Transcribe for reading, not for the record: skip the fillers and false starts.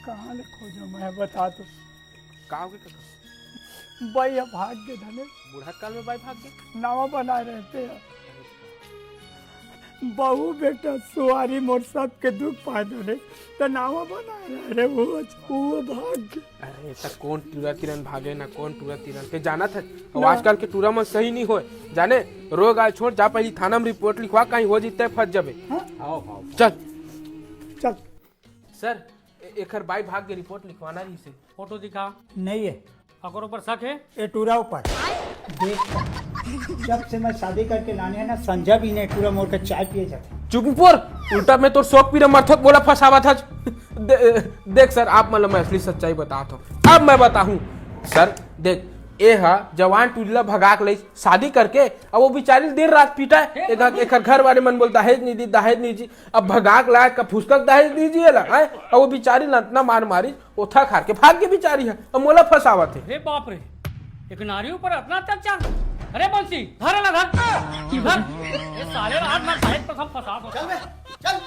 कहाँ ले खोजो मैं बता तो। का हो गया? भाई अब भाग गए धने, बूढ़ा काल में बाई भाग गए। नावा बनाए रहते हैं। बहू बेटा सुहारी मोर सब के दुख पाए धने तो नावा बनाए रहे रे वो भाग गए। अरे तक कौन टूरा तिरन भागे ना कौन टूरा तिरन के जाना था। और आजकल के टूरा में सही नहीं हो जाने। रोग आए छोड़ जा पहली थाना में रिपोर्ट लिखवा कहीं हो जीते फंस जाबे। हाँ? चल चल सर एकर बाई भाग के रिपोर्ट लिखवाना रही से। फोटो दिखा। नहीं है, अगर ऊपर शक है ये टूरा ऊपर देख। जब से मैं शादी करके लाने है ना संजय भी नहीं टूरा मोड़ कर चाय पिए जाते। चुप पर उल्टा मैं तो शौक पी मर्थक बोला फंसावा था। देख सर आप मतलब मैं असली सच्चाई बताता हूँ। अब मैं बताऊं सर देख ए हा जवान टूला भगाक ले शादी करके अब वो बेचारी देर रात पीटा है। एक घर वाले मन बोलता दहेज नहीं दी दहेज नहीं जी। अब भगाक लायक का फुसकक दहेज दीजिए ला है। अब वो बेचारी इतना मार मारी ओथा खार के भाग के बेचारी है। अब मोला फंसावा थे। अरे बाप रे, एक नारी ऊपर इतना अत्याचार। अरे बंसी धर ना धर, ये साले रात में साइड पर सब फंसा दो। चल बे, चल।